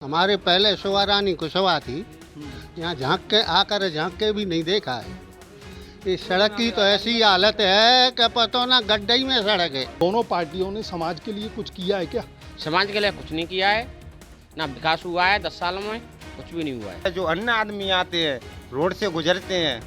हमारे पहले शोभा रानी कुशवाहा थी। यहाँ झांक के भी नहीं देखा है। इस सड़क की तो ऐसी हालत है कि पता ना गड्ढे ही में सड़क है। दोनों पार्टियों ने समाज के लिए कुछ किया है क्या? समाज के लिए कुछ नहीं किया है, ना विकास हुआ है 10 सालों में, कुछ भी नहीं हुआ है। जो अन्य आदमी आते हैं रोड से गुजरते हैं,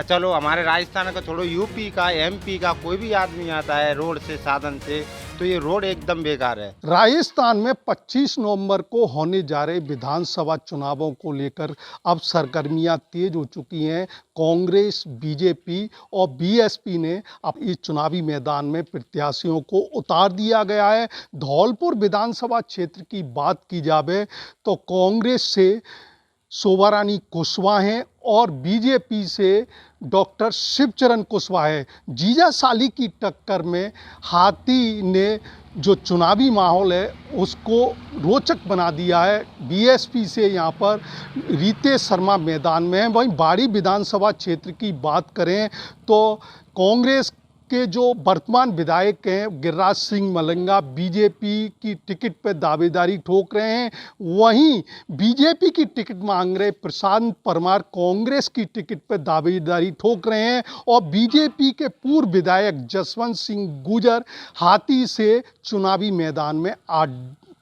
चलो हमारे राजस्थान का छोड़ो, यूपी का एमपी का कोई भी आदमी आता है रोड से साधन से, तो ये रोड एकदम बेकार है। राजस्थान में 25 नवंबर को होने जा रहे विधानसभा चुनावों को लेकर अब सरगर्मियां तेज हो चुकी हैं। कांग्रेस, बीजेपी और बीएसपी ने अब इस चुनावी मैदान में प्रत्याशियों को उतार दिया गया है। धौलपुर विधानसभा क्षेत्र की बात की जाए तो कांग्रेस से शोभा रानी कुशवाहा हैं और बीजेपी से डॉक्टर शिवचरण कुशवाहा है। जीजा साली की टक्कर में हाथी ने जो चुनावी माहौल है उसको रोचक बना दिया है। बीएसपी से यहाँ पर रितेश शर्मा मैदान में है। वहीं बाड़ी विधानसभा क्षेत्र की बात करें तो कांग्रेस के जो वर्तमान विधायक हैं गिरिराज सिंह मलंगा बीजेपी की टिकट पर दावेदारी ठोक रहे हैं। वहीं बीजेपी की टिकट मांग रहे प्रशांत परमार कांग्रेस की टिकट पर दावेदारी ठोक रहे हैं और बीजेपी के पूर्व विधायक जसवंत सिंह गुर्जर हाथी से चुनावी मैदान में आ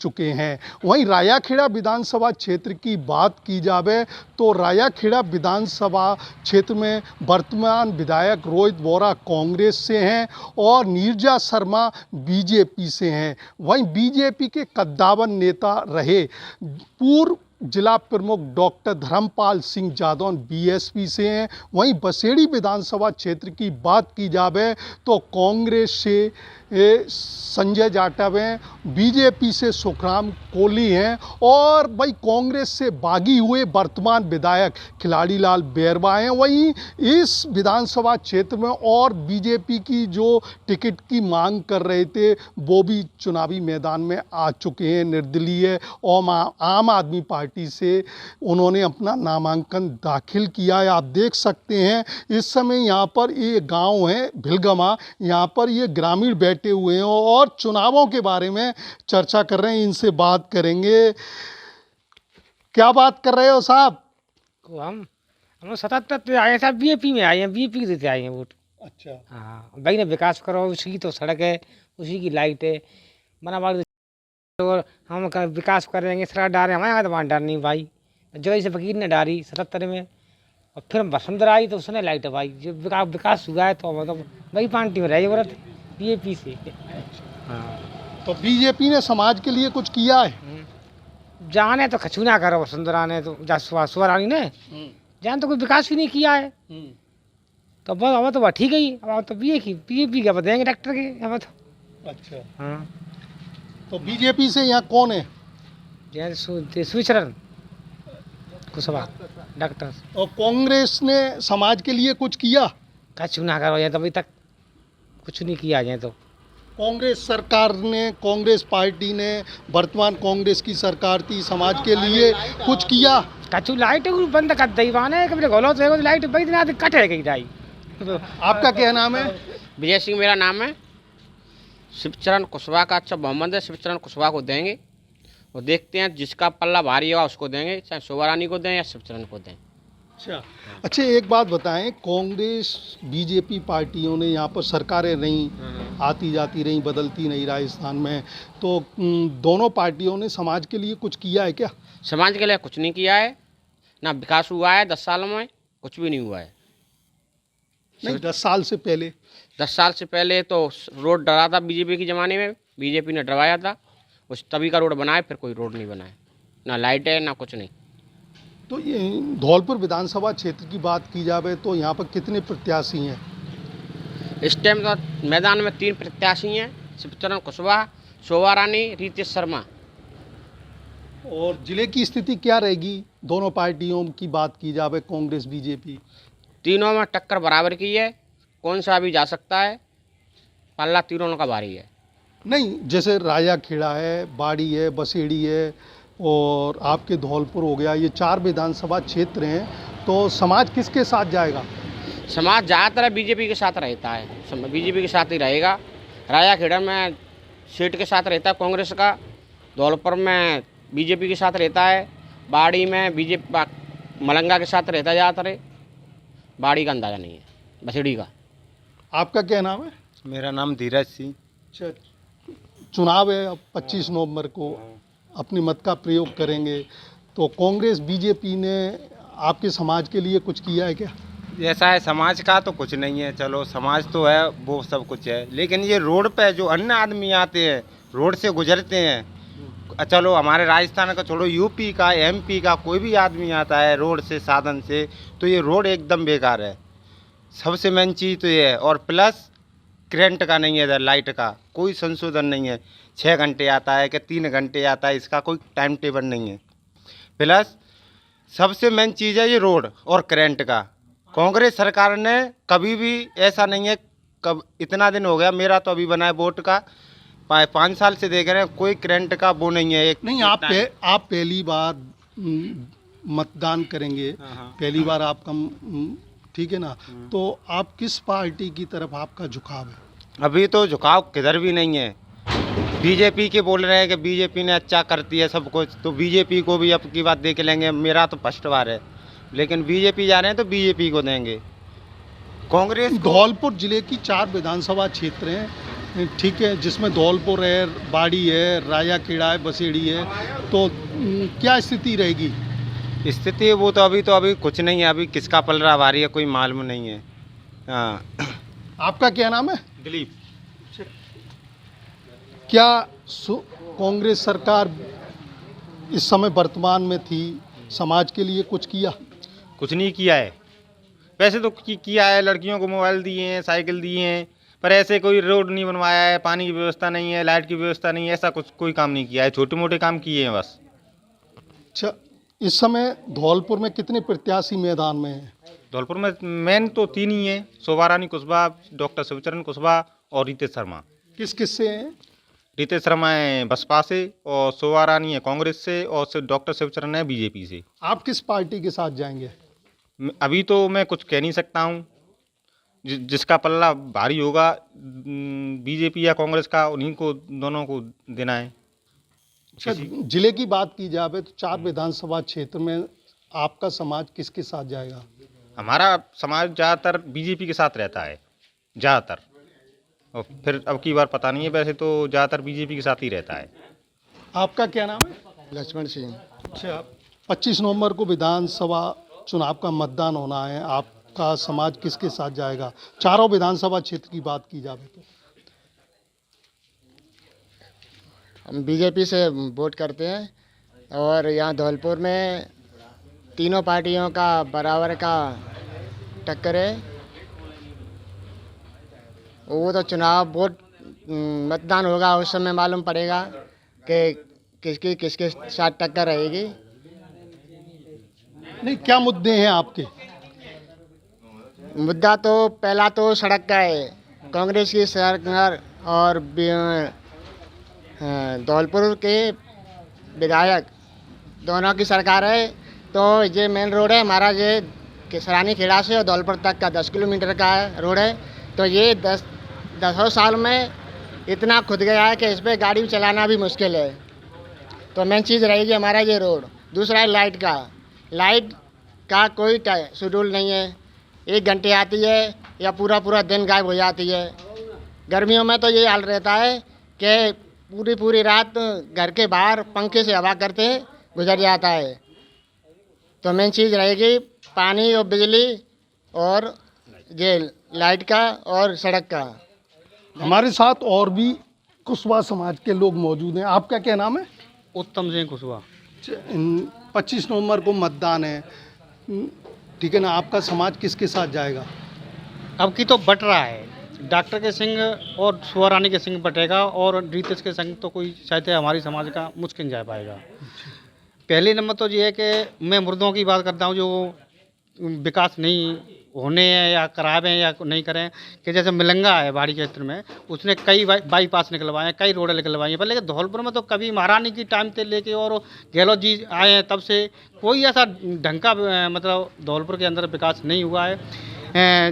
चुके हैं। वहीं रायाखेड़ा विधानसभा क्षेत्र की बात की जाए तो रायाखेड़ा विधानसभा क्षेत्र में वर्तमान विधायक रोहित बोरा कांग्रेस से हैं और नीरजा शर्मा बीजेपी से हैं। वहीं बीजेपी के कद्दावर नेता रहे पूर्व जिला प्रमुख डॉक्टर धर्मपाल सिंह जादौन बीएसपी से हैं। वहीं बसेड़ी विधानसभा क्षेत्र की बात की जाए तो कांग्रेस से संजय जाटव हैं, बीजेपी से सुखराम कोहली हैं और भाई कांग्रेस से बागी हुए वर्तमान विधायक खिलाड़ी लाल बैरवा हैं। वहीं इस विधानसभा क्षेत्र में और बीजेपी की जो टिकट की मांग कर रहे थे वो भी चुनावी मैदान में आ चुके हैं। निर्दलीय और आम आदमी पार्टी से उन्होंने अपना नामांकन दाखिल किया है। आप देख सकते हैं इस समय यहाँ पर ये गांव है भिलगमा, यहाँ पर ये ग्रामीण बैठे हुए हैं और चुनावों के बारे में चर्चा कर रहे हैं। इनसे बात करेंगे। क्या बात कर रहे हो साहब? हम 77 आए साहब, बीजेपी में आए हैं, बीजेपी देते आए हैं वोट। अच्छा, हाँ भाई ने विकास करो, उसी तो सड़क है, उसी की लाइट है, बना बाग और हम विकास करेंगे। सड़क डाले हमारे यहाँ तो वहाँ डर नहीं भाई, जो इसे फकीर ने डाली 77 में और फिर वसुंधरा आई तो उसने लाइट है भाई। जो विकास हुआ है तो मतलब वही पार्टी में रही जरूरत बीजेपी से। हाँ तो बीजेपी ने समाज के लिए कुछ किया है? जाने तो खचू ना करो, वसुंधरा ने तो शोभा रानी ने जान तो कोई विकास भी नहीं किया है। तो बस हमें तो वह ठीक है ही, अब तो बीजेपी का बताएंगे डॉक्टर के हमें तो। अच्छा, हाँ तो बीजेपी से यहाँ कौन है? जैसे सुचरण कुशवाहा डॉक्टर। और कांग्रेस ने समाज के लिए कुछ किया? खचू ना करो, ये तो अभी तक कुछ नहीं किया जाए। तो कांग्रेस सरकार ने, कांग्रेस पार्टी ने, वर्तमान कांग्रेस की सरकार थी, समाज के लिए कुछ किया? कचू लाइट बंद कर दी वाने कभी गोलो तो लाइट बई दिन आदि कट है गई दाई। आपका क्या नाम है? विजय सिंह मेरा नाम है। शिवचरण कुशवाहा का अच्छा बहुमत है, शिवचरण कुशवाहा को देंगे और देखते हैं जिसका पल्ला भारी होगा उसको देंगे, चाहे शोभा रानी को दें या शिवचरण को दें। अच्छा, एक बात बताएं, कांग्रेस बीजेपी पार्टियों ने यहाँ पर सरकारें रहीं, आती जाती रहीं, बदलती नहीं राजस्थान में, तो दोनों पार्टियों ने समाज के लिए कुछ किया है क्या? समाज के लिए कुछ नहीं किया है, ना विकास हुआ है 10 सालों में, कुछ भी नहीं हुआ है। नहीं, 10 साल से पहले 10 साल से पहले तो रोड डरा था बीजेपी के ज़माने में, बीजेपी ने डरवाया था, उस तभी का रोड बनाए, फिर कोई रोड नहीं बनाया, ना लाइट है ना कुछ नहीं। तो ये धौलपुर विधानसभा क्षेत्र की बात की जाए तो यहाँ पर कितने प्रत्याशी हैं? इस टाइम तो मैदान में 3 प्रत्याशी हैं, शिवचरण कुशवाहा, शोभा रानी, रितेश शर्मा। और जिले की स्थिति क्या रहेगी दोनों पार्टियों की बात की जाए, कांग्रेस बीजेपी? तीनों में टक्कर बराबर की है, कौन सा भी जा सकता है, पल्ला तीनों का भारी है। नहीं, जैसे रायाखेड़ा है, बाड़ी है, बसेड़ी है और आपके धौलपुर हो गया, ये 4 विधानसभा क्षेत्र हैं, तो समाज किसके साथ जाएगा? समाज ज़्यादातर बीजेपी के साथ रहता है, बीजेपी के साथ ही रहेगा। रायाखेड़ा में सीट के साथ रहता है कांग्रेस का, धौलपुर में बीजेपी के साथ रहता है, बाड़ी में बीजेपी मलंगा के साथ रहता ज़्यादातर है, बाड़ी का अंदाज़ा नहीं है, बसेड़ी का। आपका क्या नाम है? मेरा नाम धीरज सिंह। अच्छा, चुनाव है अब 25 नवंबर को, अपनी मत का प्रयोग करेंगे, तो कांग्रेस बीजेपी ने आपके समाज के लिए कुछ किया है क्या? ऐसा है, समाज का तो कुछ नहीं है, चलो समाज तो है, वो सब कुछ है, लेकिन ये रोड पे जो अन्य आदमी आते हैं, रोड से गुजरते हैं, चलो हमारे राजस्थान का छोड़ो, यूपी का एमपी का कोई भी आदमी आता है रोड से साधन से, तो ये रोड एकदम बेकार है। सबसे मेन चीज़ तो ये है, और प्लस करंट का नहीं है, इधर लाइट का कोई संशोधन नहीं है, 6 घंटे आता है कि 3 घंटे आता है, इसका कोई टाइम टेबल नहीं है। प्लस सबसे मेन चीज़ है ये रोड और करंट का। कांग्रेस सरकार ने कभी भी ऐसा नहीं है, कब इतना दिन हो गया, मेरा तो अभी बना है वोट का 5 साल से देख रहे हैं, कोई करंट का वो नहीं है। एक नहीं, आप पहली बार मतदान करेंगे, पहली बार आपका ठीक है ना, तो आप किस पार्टी की तरफ आपका झुकाव है? अभी तो झुकाव किधर भी नहीं है। बीजेपी के बोल रहे हैं कि बीजेपी ने अच्छा करती है सब कुछ, तो बीजेपी को भी अब की बात देख लेंगे। मेरा तो फर्स्ट बार है, लेकिन बीजेपी जा रहे हैं तो बीजेपी को देंगे। कांग्रेस धौलपुर जिले की 4 विधानसभा क्षेत्र हैं, ठीक है, जिसमें धौलपुर है, बाड़ी है, राजाखेड़ा है, बसेड़ी है, तो क्या स्थिति रहेगी? स्थिति वो तो अभी कुछ नहीं है, अभी किसका पलड़ा भारी है कोई मालूम नहीं है। हाँ। आपका क्या नाम है? दिलीप। क्या कांग्रेस सरकार इस समय वर्तमान में थी, समाज के लिए कुछ किया? कुछ नहीं किया है। वैसे तो किया है, लड़कियों को मोबाइल दिए हैं, साइकिल दिए हैं, पर ऐसे कोई रोड नहीं बनवाया है, पानी की व्यवस्था नहीं है, लाइट की व्यवस्था नहीं है, ऐसा कुछ कोई काम नहीं किया है। छोटे मोटे काम किए हैं बस। अच्छा, इस समय धौलपुर में कितने प्रत्याशी मैदान में हैं? धौलपुर में मेन तो 3 ही हैं, शोभा रानी कुशवाहा, डॉक्टर शिवचरण कुशवाहा और रितेश शर्मा। किस किस से हैं? रितेश शर्मा है बसपा से, और शोभा रानी है कांग्रेस से, और डॉक्टर शिवचरण है बीजेपी से। आप किस पार्टी के साथ जाएंगे? अभी तो मैं कुछ कह नहीं सकता हूँ, जिसका पल्ला भारी होगा बीजेपी या कांग्रेस का, उन्हीं को दोनों को देना है। अच्छा, जिले की बात की जाए तो 4 विधानसभा क्षेत्र में आपका समाज किसके साथ जाएगा? हमारा समाज ज़्यादातर बीजेपी के साथ रहता है, ज़्यादातर, और फिर अब की बार पता नहीं है, वैसे तो ज़्यादातर बीजेपी के साथ ही रहता है। आपका क्या नाम है? लक्ष्मण सिंह। अच्छा, 25 नवंबर को विधानसभा चुनाव का मतदान होना है, आपका समाज किसके साथ जाएगा? चारों विधानसभा क्षेत्र की बात की जाए तो हम बीजेपी से वोट करते हैं, और यहाँ धौलपुर में तीनों पार्टियों का बराबर का टक्कर है। वो तो चुनाव वोट मतदान होगा, उस समय मालूम पड़ेगा कि किसके साथ टक्कर रहेगी। नहीं, क्या मुद्दे हैं आपके? मुद्दा तो पहला तो सड़क का है। कांग्रेस की सरकार और धौलपुर के विधायक दोनों की सरकार है, तो ये मेन रोड है हमारा, ये किसरानी खेड़ा से और धौलपुर तक का 10 किलोमीटर का रोड है। तो ये 10 साल में इतना खुद गया है कि इस पर गाड़ी चलाना भी मुश्किल है। तो मेन चीज़ रहेगी हमारा ये रोड। दूसरा है लाइट का कोई शेड्यूल नहीं है, 1 घंटे आती है या पूरा दिन गायब हो जाती है। गर्मियों में तो ये हाल रहता है कि पूरी रात घर के बाहर पंखे से हवा करते गुजर जाता है। तो मेन चीज़ रहेगी पानी और बिजली और ये लाइट का और सड़क का। हमारे साथ और भी कुशवाहा समाज के लोग मौजूद हैं। आपका क्या नाम है? उत्तम सिंह कुशवाहा। 25 नवंबर को मतदान है, ठीक है ना, आपका समाज किसके साथ जाएगा? अब की तो बट रहा है, डॉक्टर के सिंह और शोभा रानी के सिंह बटेगा, और रितेश के संग तो कोई शायद हमारी समाज का मुश्किल जा पाएगा। पहले नंबर तो ये है कि मैं मुर्दों की बात करता हूँ, जो विकास नहीं होने हैं या करावे हैं या नहीं करें, कि जैसे मिलंगा है बाड़ी क्षेत्र में, उसने कई बाईपास निकलवाए हैं, कई रोडें निकलवाई हैं। पर लेकिन धौलपुर में तो कभी महारानी की टाइम से लेके और गहलोत जी आए हैं तब से कोई ऐसा ढंग का मतलब धौलपुर के अंदर विकास नहीं हुआ है।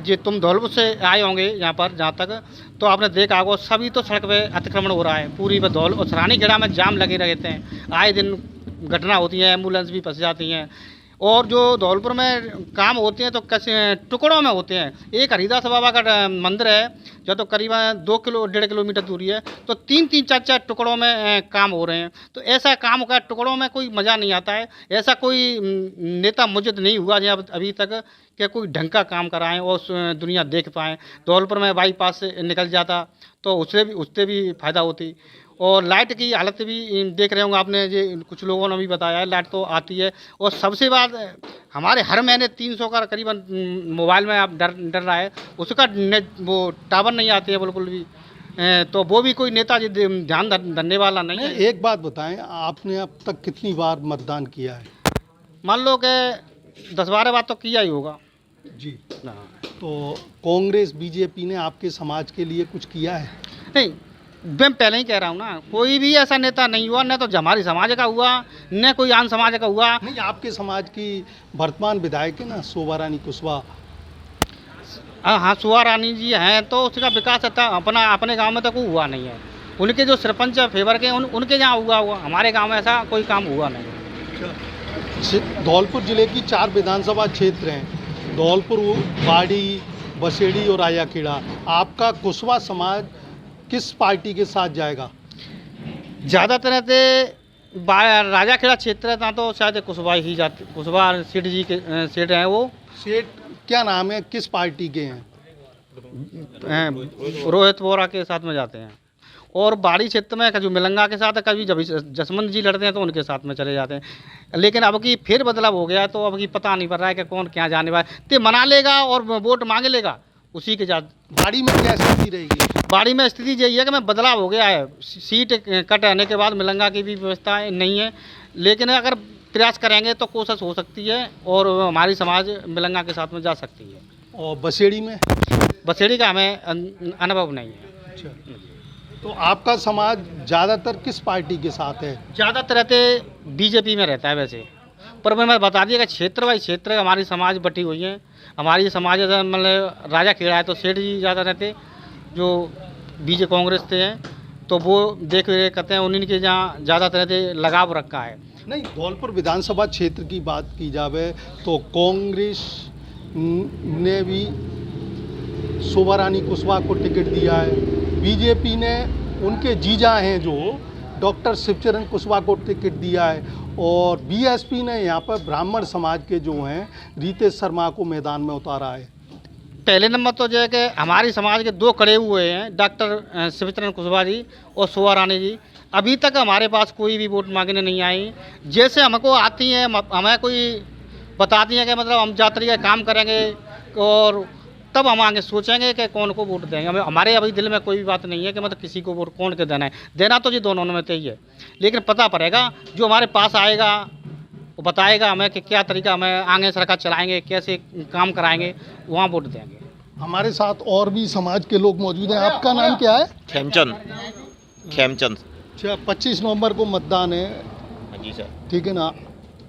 जी तुम धौलपुर से आए होंगे यहाँ पर, जहाँ तक तो आपने देखा होगा सभी तो सड़क पे अतिक्रमण हो रहा है पूरी। धौल और सरानी खेड़ा में जाम लगे रहते हैं, आए दिन घटना होती है, एम्बुलेंस भी फंस जाती हैं। और जो धौलपुर में काम होते हैं तो कैसे टुकड़ों में होते हैं। एक हरिदास बाबा का मंदिर है जो तो करीबन 1.5 किलोमीटर दूरी है, तो 3-3 4-4 टुकड़ों में काम हो रहे हैं। तो ऐसा काम का टुकड़ों में कोई मज़ा नहीं आता है। ऐसा कोई नेता मुझे नहीं हुआ जो अभी तक कि कोई ढंग का काम कराएं और दुनिया देख पाएँ। धौलपुर में बाईपास से निकल जाता तो उससे भी फ़ायदा होती। और लाइट की हालत भी देख रहे होंगे आपने, ये कुछ लोगों ने भी बताया है, लाइट तो आती है। और सबसे बात हमारे हर महीने 300 का करीबन मोबाइल में आप डर रहा है, उसका नेट वो टावर नहीं आते हैं बिल्कुल भी। तो वो भी कोई नेता जी ध्यान धरने वाला नहीं है। एक बात बताएं, आपने अब तक कितनी बार मतदान किया है? मान लो कि 10-12 बार तो किया ही होगा जी। तो कांग्रेस बीजेपी ने आपके समाज के लिए कुछ किया है? नहीं, मैं पहले ही कह रहा हूँ ना, कोई भी ऐसा नेता नहीं हुआ, न तो हमारी समाज का हुआ न कोई आन समाज का हुआ। नहीं, आपके समाज की वर्तमान विधायक है ना शोभा रानी कुशवाहा। हाँ, शोभा रानी जी हैं, तो उसका विकास अपने गांव में तो कोई हुआ नहीं है। उनके जो सरपंच फेवर के उनके यहाँ हुआ, हमारे गांव में ऐसा कोई काम हुआ नहीं। धौलपुर जिले की 4 विधानसभा क्षेत्र हैं, धौलपुर, बाड़ी, बसेड़ी और आयाखेड़ा। आपका कुशवाहा समाज किस पार्टी के साथ जाएगा? ज़्यादातर राजाखेड़ा क्षेत्र है तो शायद कुशवाहा ही जाते। कुशवाहा सेठ जी के सेठ हैं, वो सेठ क्या नाम है, किस पार्टी के हैं? रोहित बोरा के साथ में जाते हैं। और बाड़ी क्षेत्र में कभी मिलंगा के साथ है, कभी जब जसवंत जी लड़ते हैं तो उनके साथ में चले जाते हैं। लेकिन अब की फिर बदलाव हो गया, तो अब की पता नहीं पड़ रहा है कि कौन क्या जाने वाला है। तो मना लेगा और वोट मांगे लेगा उसी के साथ। बाड़ी में क्या स्थिति रहेगी? बाड़ी में स्थिति यही है कि मैं बदलाव हो गया है, सीट कट आने के बाद मिलंगा की भी व्यवस्था नहीं है। लेकिन अगर प्रयास करेंगे तो कोशिश हो सकती है और हमारी समाज मिलंगा के साथ में जा सकती है। और बसेड़ी में? बसेड़ी का हमें अनुभव नहीं है। अच्छा, तो आपका समाज ज़्यादातर किस पार्टी के साथ है? ज़्यादातर रहते बीजेपी में रहता है वैसे, पर मैं बता दिया कि क्षेत्र बाई क्षेत्र हमारी समाज बटी हुई है। हमारी समाज मतलब राजा खेड़ा है तो सेठ जी ज़्यादा रहते, जो बीजे कांग्रेस से हैं तो वो देख रेख करते हैं, उन्हीं के जहाँ ज़्यादातर रहते लगाव रखा है। नहीं, धौलपुर विधानसभा क्षेत्र की बात की जाए तो कांग्रेस ने भी शोभा रानी कुशवाहा को टिकट दिया है, बीजेपी ने उनके जीजा हैं जो डॉक्टर शिवचरण कुशवाहा को टिकट दिया है, और बीएसपी ने यहाँ पर ब्राह्मण समाज के जो हैं रितेश शर्मा को मैदान में उतारा है। पहले नंबर तो जो है कि हमारी समाज के 2 खड़े हुए हैं, डॉक्टर शिवचरण कुशवाहा जी और शोभा रानी जी। अभी तक हमारे पास कोई भी वोट मांगने नहीं आई। जैसे हमको आती हैं, हमें कोई बताती हैं कि मतलब हम जातरी का काम करेंगे और तब हम आगे सोचेंगे कि कौन को वोट देंगे। हमारे अभी दिल में कोई भी बात नहीं है कि मतलब किसी को वोट कौन के देना है। देना तो जी दोनों में ही है, लेकिन पता पड़ेगा जो हमारे पास आएगा वो बताएगा हमें कि क्या तरीका हमें आगे सरकार चलाएंगे, कैसे काम कराएंगे, वहाँ वोट देंगे। हमारे साथ और भी समाज के लोग मौजूद हैं। आपका नाम क्या है? खेमचंद। अच्छा, 25 नवंबर को मतदान है। जी सर। ठीक है ना।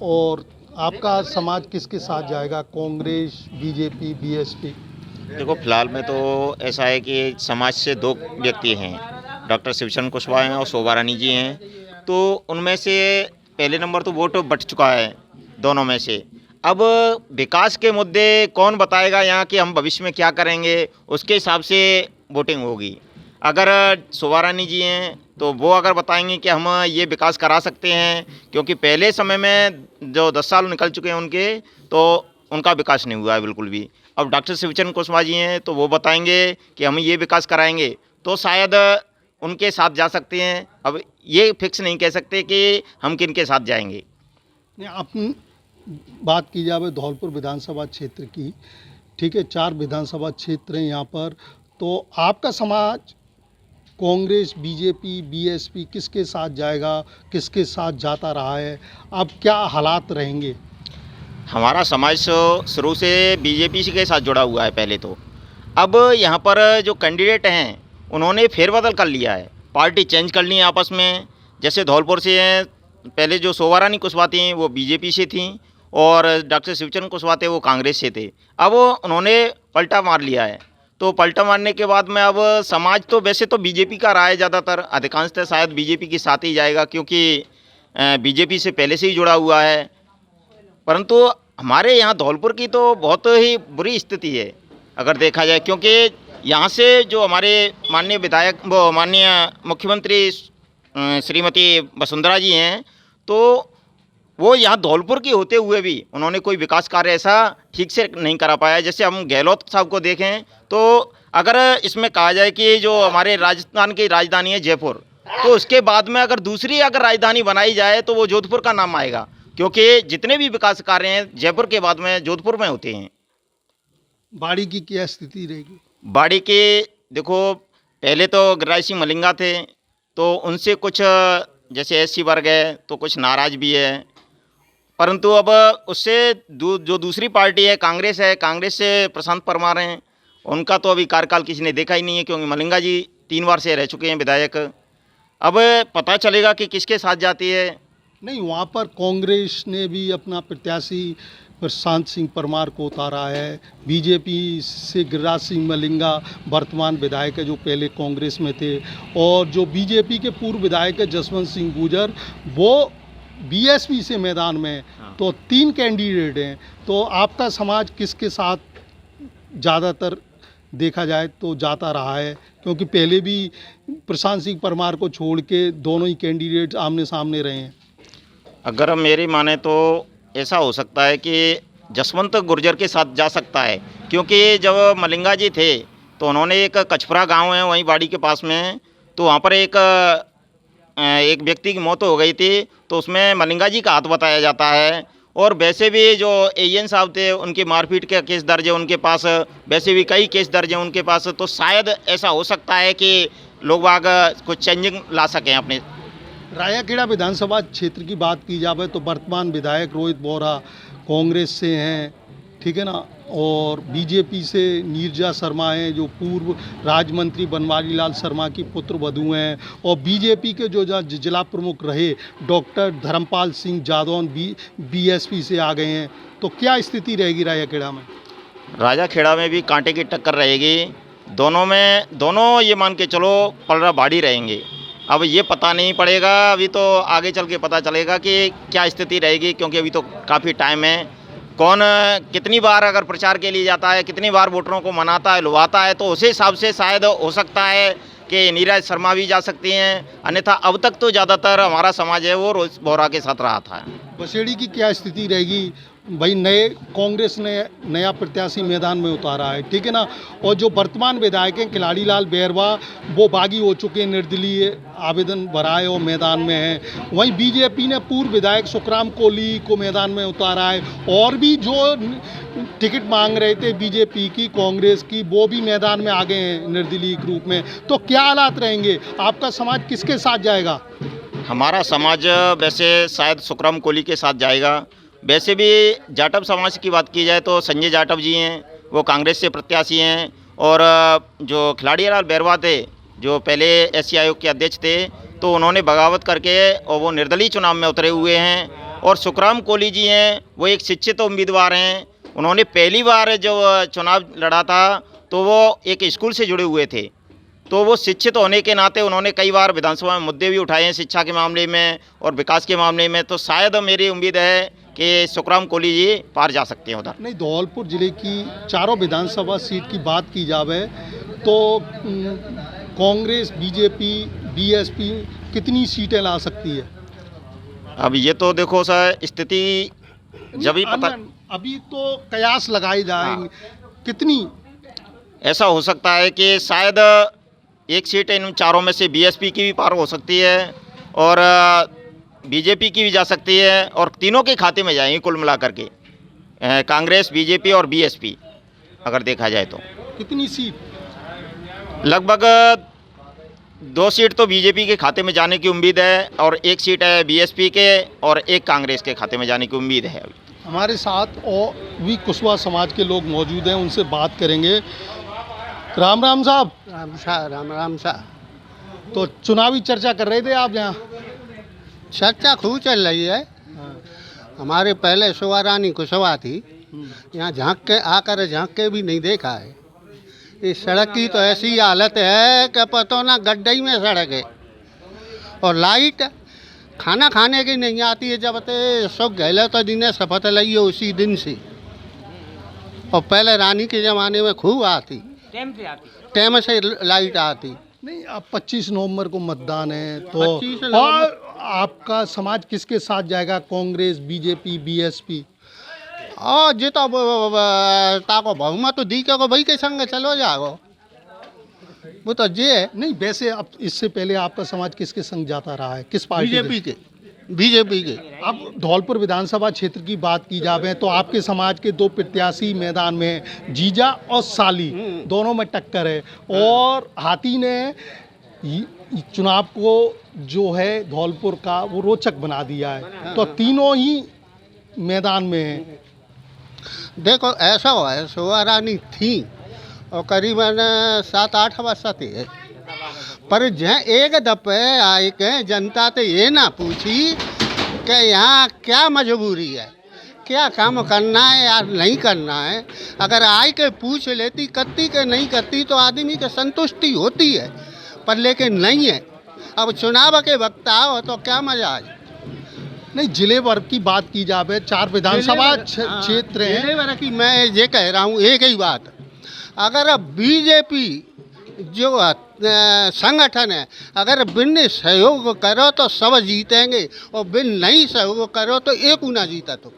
और आपका समाज किसके साथ जाएगा, कांग्रेस, बीजेपी, बीएसपी? देखो, फिलहाल में तो ऐसा है कि समाज से 2 व्यक्ति हैं, डॉक्टर शिवचरण कुशवाहा हैं और शोभा रानी जी हैं। तो उनमें से पहले नंबर तो वोट बट चुका है दोनों में से। अब विकास के मुद्दे कौन बताएगा यहाँ कि हम भविष्य में क्या करेंगे, उसके हिसाब से वोटिंग होगी। अगर शोभा रानी जी हैं तो वो अगर बताएंगे कि हम ये विकास करा सकते हैं, क्योंकि पहले समय में जो 10 साल निकल चुके हैं उनके, तो उनका विकास नहीं हुआ है बिल्कुल भी। अब डॉक्टर शिवचरण कुशवाहा जी हैं तो वो बताएंगे कि हम ये विकास कराएंगे, तो शायद उनके साथ जा सकते हैं। अब ये फिक्स नहीं कह सकते कि हम किन के साथ जाएंगे। आप बात की जाए धौलपुर विधानसभा क्षेत्र की, ठीक है, 4 विधानसभा क्षेत्र हैं यहाँ पर, तो आपका समाज कांग्रेस, बीजेपी, बीएसपी किसके साथ जाएगा, किसके साथ जाता रहा है, अब क्या हालात रहेंगे? हमारा समाज शुरू से बीजेपी के साथ जुड़ा हुआ है पहले तो। अब यहाँ पर जो कैंडिडेट हैं उन्होंने फेरबदल कर लिया है, पार्टी चेंज कर ली है आपस में। जैसे धौलपुर से हैं, पहले जो शोभा रानी कुशवाहा थी वो बीजेपी से थी और डॉक्टर शिवचरण कुशवाहा थे वो कांग्रेस से थे। अब उन्होंने पलटा मार लिया है, तो पलटा मारने के बाद में अब समाज तो वैसे तो बीजेपी का रहा है ज़्यादातर, अधिकांशतः शायद बीजेपी के साथ ही जाएगा, क्योंकि बीजेपी से पहले से ही जुड़ा हुआ है, परंतु हमारे यहाँ धौलपुर की तो बहुत ही बुरी स्थिति है अगर देखा जाए, क्योंकि यहाँ से जो हमारे माननीय विधायक वो माननीय मुख्यमंत्री श्रीमती वसुंधरा जी हैं, तो वो यहाँ धौलपुर की होते हुए भी उन्होंने कोई विकास कार्य ऐसा ठीक से नहीं करा पाया। जैसे हम गहलोत साहब को देखें तो अगर इसमें कहा जाए कि जो हमारे राजस्थान की राजधानी है जयपुर, तो उसके बाद में अगर दूसरी अगर राजधानी बनाई जाए तो वो जोधपुर का नाम आएगा, क्योंकि जितने भी विकास कार्य हैं जयपुर के बाद में जोधपुर में होते हैं। बाड़ी की क्या स्थिति रहेगी? बाड़ी के देखो, पहले तो गिरिराज सिंह मलिंगा थे, तो उनसे कुछ जैसे एससी वर्ग है तो कुछ नाराज भी है, परंतु अब उससे जो दूसरी पार्टी है कांग्रेस है, कांग्रेस से प्रशांत परमार हैं, उनका तो अभी कार्यकाल किसी ने देखा ही नहीं है, क्योंकि मलिंगा जी 3 बार से रह चुके हैं विधायक। अब पता चलेगा कि किसके साथ जाती है। नहीं, वहाँ पर कांग्रेस ने भी अपना प्रत्याशी प्रशांत सिंह परमार को उतारा है। बीजेपी से गिरिराज सिंह मलिंगा वर्तमान विधायक है जो पहले कांग्रेस में थे, और जो बीजेपी के पूर्व विधायक है जसवंत सिंह गुर्जर, वो बीएसपी से मैदान में। तो 3 कैंडिडेट हैं, तो आपका समाज किसके साथ ज़्यादातर देखा जाए तो जाता रहा है? क्योंकि पहले भी प्रशांत सिंह परमार को छोड़ के दोनों ही कैंडिडेट आमने सामने रहे हैं। अगर मेरी माने तो ऐसा हो सकता है कि जसवंत गुर्जर के साथ जा सकता है, क्योंकि जब मलिंगा जी थे तो उन्होंने एक कचपरा गांव है वहीं बाड़ी के पास में, तो वहाँ पर एक व्यक्ति की मौत हो गई थी, तो उसमें मलिंगा जी का हाथ बताया जाता है। और वैसे भी जो एएन साहब थे उनकी मारपीट के केस दर्ज है उनके पास, वैसे भी कई केस दर्ज हैं उनके पास, तो शायद ऐसा हो सकता है कि लोग बाग कुछ चेंजिंग ला सकें अपने। रायाखेड़ा विधानसभा क्षेत्र की बात की जाए तो वर्तमान विधायक रोहित बोहरा कांग्रेस से हैं, ठीक है ना, और बीजेपी से नीरजा शर्मा हैं जो पूर्व राज्य मंत्री बनवारी लाल शर्मा की पुत्र वधू हैं, और बीजेपी के जो जिला प्रमुख रहे डॉक्टर धर्मपाल सिंह जादौन बीएसपी से आ गए हैं। तो क्या स्थिति रहेगी रायाखेड़ा में? राजाखेड़ा में भी कांटे की टक्कर रहेगी, दोनों ये मान के चलो पलड़ा भाड़ी रहेंगे। अब ये पता नहीं पड़ेगा, अभी तो आगे चल के पता चलेगा कि क्या स्थिति रहेगी, क्योंकि अभी तो काफ़ी टाइम है। कौन कितनी बार अगर प्रचार के लिए जाता है, कितनी बार वोटरों को मनाता है, लुभाता है, तो उसी हिसाब से शायद हो सकता है कि नीरज शर्मा भी जा सकती हैं, अन्यथा अब तक तो ज़्यादातर हमारा समाज है वो रोहित बोहरा के साथ रहा था। बसेड़ी की क्या स्थिति रहेगी? भाई कांग्रेस ने नया प्रत्याशी मैदान में उतारा है, ठीक है ना, और जो वर्तमान विधायक हैं खिलाड़ी लाल बैरवा वो बागी हो चुके हैं, निर्दलीय आवेदन भरा है और मैदान में हैं। वहीं बीजेपी ने पूर्व विधायक सुखराम कोहली को मैदान में उतारा है, और भी जो टिकट मांग रहे थे बीजेपी की कांग्रेस की वो भी मैदान में आ गए हैं निर्दलीय ग्रुप में। तो क्या हालात रहेंगे? आपका समाज किसके साथ जाएगा? हमारा समाज वैसे शायद सुखराम कोहली के साथ जाएगा। वैसे भी जाटव समाज की बात की जाए तो संजय जाटव जी हैं, वो कांग्रेस से प्रत्याशी हैं, और जो खिलाड़ी लाल बैरवा थे जो पहले एससी आयोग के अध्यक्ष थे, तो उन्होंने बगावत करके और वो निर्दलीय चुनाव में उतरे हुए हैं। और सुखराम कोहली जी हैं, वो एक शिक्षित उम्मीदवार हैं, उन्होंने पहली बार जो चुनाव लड़ा था तो वो एक स्कूल से जुड़े हुए थे, तो वो शिक्षित होने के नाते उन्होंने कई बार विधानसभा में मुद्दे भी उठाए हैं शिक्षा के मामले में और विकास के मामले में। तो शायद मेरी उम्मीद है कि सुखराम कोहली जी पार जा सकते हैं उधर। नहीं, धौलपुर जिले की चारों विधानसभा सीट की बात की जाए तो कांग्रेस, बीजेपी, बीएसपी कितनी सीटें ला सकती है? अब ये तो देखो सर, स्थिति जब ही पता, अभी तो कयास लगाए जाएंगे। कितनी? ऐसा हो सकता है कि शायद एक सीट इन चारों में से बीएसपी की भी पार हो सकती है और बीजेपी की भी जा सकती है, और तीनों के खाते में जाएंगे कुल मिलाकर के, कांग्रेस, बीजेपी और बीएसपी अगर देखा जाए तो। कितनी सीट? लगभग 2 सीट तो बीजेपी के खाते में जाने की उम्मीद है, और 1 सीट है बीएसपी के, और 1 कांग्रेस के खाते में जाने की उम्मीद है। हमारे साथ और भी कुशवाहा समाज के लोग मौजूद हैं, उनसे बात करेंगे। राम राम साहब। राम राम सा। तो चुनावी चर्चा कर रहे थे आप यहाँ? चर्चा खूब चल रही है। हमारे पहले शोभा रानी कुशवाहा थी, यहाँ झांक के भी नहीं देखा है। इस सड़क की तो ऐसी हालत है कि पता ना गड्ढे में सड़क है, और लाइट खाना खाने की नहीं आती है। जब ते अशोक गहलोत जी ने शपथ ली है उसी दिन से, और पहले रानी के ज़माने में खूब आती, टाइम से लाइट आती। नहीं, अब 25 नवंबर को मतदान है, तो 25 नवंबर- और आपका समाज किसके साथ जाएगा? Congress, BJP, BSP? और जी तो ताको बहुमत दी के को भाई के संग चलो जाओ, वो तो जे है। नहीं, वैसे अब इससे पहले आपका समाज किसके संग जाता रहा है, किस पार्टी बीजेपी के। अब धौलपुर विधानसभा क्षेत्र की बात की जाए तो आपके समाज के 2 प्रत्याशी मैदान में हैं, जीजा और साली, दोनों में टक्कर है। और हाथी ने चुनाव को जो है धौलपुर का वो रोचक बना दिया है, तो तीनों ही मैदान में हैं। देखो ऐसा हुआ है, शोभा रानी थी और करीबन 7-8 वर्ष थी, पर जहाँ एक दफे आई के जनता तो ये ना पूछी कि यहाँ क्या मजबूरी है, क्या काम करना है या नहीं करना है। अगर आई के पूछ लेती, करती के नहीं करती, तो आदमी के संतुष्टि होती है, पर लेकिन नहीं है। अब चुनाव के वक्त आओ तो क्या मजा आए। नहीं, जिले भर की बात की जाए, 4 विधानसभा क्षेत्र हैं। जिले भर की मैं ये कह रहा हूँ एक ही बात, अगर बीजेपी जो संगठन है, अगर बिन सहयोग करो तो सब जीतेंगे, और बिन नहीं सहयोग करो तो एक ना जीता। तो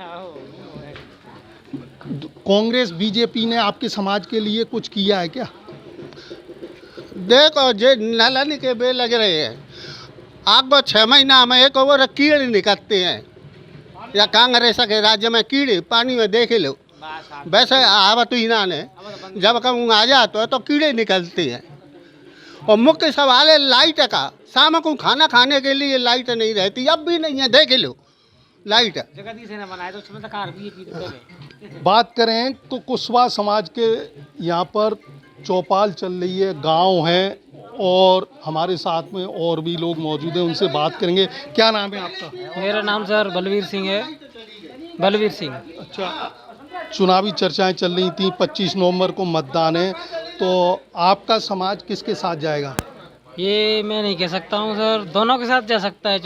कांग्रेस, बीजेपी ने आपके समाज के लिए कुछ किया है क्या? देखो जे नलन के बे लग रहे हैं, आपको 6 महीना में एक और कीड़े निकलते हैं, या कांग्रेस के राज्य में कीड़े पानी में देख लो, वैसे आवत ही ना ने जब कहूँ आ जाते तो कीड़े निकलते हैं। और मुख्य सवाल है लाइट का, शाम को खाना खाने के लिए लाइट नहीं रहती, अब भी नहीं है, देख लो लाइट। बात करें तो कुशवाहा समाज के यहाँ पर चौपाल चल रही है, गांव है, और हमारे साथ में और भी लोग मौजूद हैं, उनसे बात करेंगे। क्या नाम है आपका? मेरा नाम सर बलवीर सिंह है, बलवीर सिंह। अच्छा, चुनावी चर्चाएं चल रही थी, 25 नवंबर को मतदान है, तो आपका समाज किसके साथ जाएगा? ये मैं नहीं कह सकता हूँ सर, दोनों के साथ जा सकता है।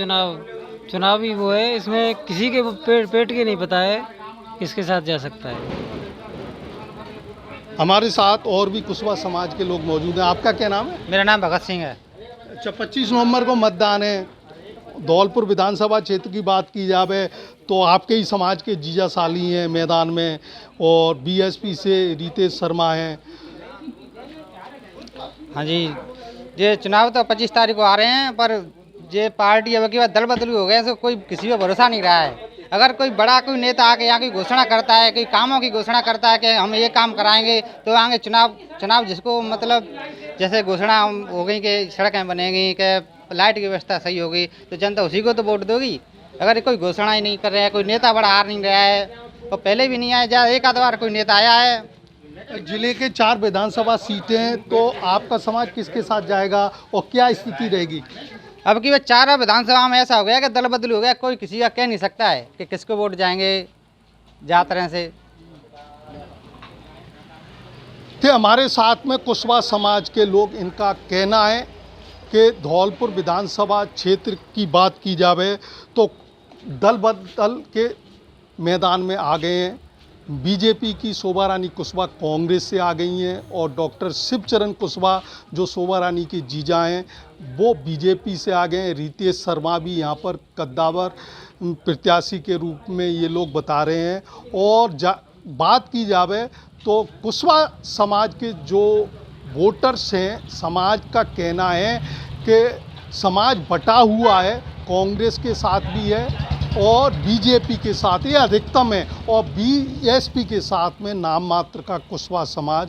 चुनावी वो है, इसमें किसी के पेट के नहीं पता है किसके साथ जा सकता है। हमारे साथ और भी कुशवाहा समाज के लोग मौजूद हैं। आपका क्या नाम है? मेरा नाम भगत सिंह है। अच्छा, 25 नवंबर को मतदान है, धौलपुर विधानसभा क्षेत्र की बात की जाए तो आपके ही समाज के जीजा साली हैं मैदान में, और बीएसपी से रितेश शर्मा हैं। हाँ जी, ये चुनाव तो 25 तारीख को आ रहे हैं, पर ये पार्टी अब की बात दल बदलू हो गया, तो कोई किसी पर भरोसा नहीं रहा है। अगर कोई बड़ा कोई नेता आके यहाँ की घोषणा करता है, कोई कामों की घोषणा करता है कि हम ये काम कराएंगे, तो आगे चुनाव जिसको मतलब जैसे घोषणा हो गई कि सड़कें बनेंगी, कि लाइट की व्यवस्था सही होगी, तो जनता उसी को तो वोट दोगी। अगर कोई घोषणा ही नहीं कर रहा है, कोई नेता बड़ा आ नहीं रहा है, और पहले भी नहीं आया, एक आध बार कोई नेता आया है। जिले के 4 विधानसभा सीटें, तो आपका समाज किसके साथ जाएगा और क्या स्थिति रहेगी? अब की 4 विधानसभा में ऐसा हो गया कि दल बदल हो गया, कोई किसी का कह नहीं सकता है कि किसको वोट जाएंगे जा तरह से। थे हमारे साथ में कुशवाहा समाज के लोग, इनका कहना है कि धौलपुर विधानसभा क्षेत्र की बात की जाए तो दल बदल के मैदान में आ गए हैं। बीजेपी की शोभा रानी कुशवाहा कांग्रेस से आ गई हैं, और डॉक्टर शिवचरण कुशवाहा जो शोभा रानी के जीजा हैं वो बीजेपी से आ गए हैं। रितेश शर्मा भी यहाँ पर कद्दावर प्रत्याशी के रूप में ये लोग बता रहे हैं। और बात की जाए तो कुशवाहा समाज के जो वोटर्स हैं, समाज का कहना है कि समाज बटा हुआ है, कांग्रेस के साथ भी है और बीजेपी के साथ ये अधिकतम है, और बीएसपी के साथ में नाम मात्र का कुशवाहा समाज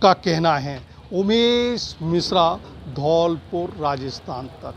का कहना है। उमेश मिश्रा, धौलपुर, राजस्थान तक।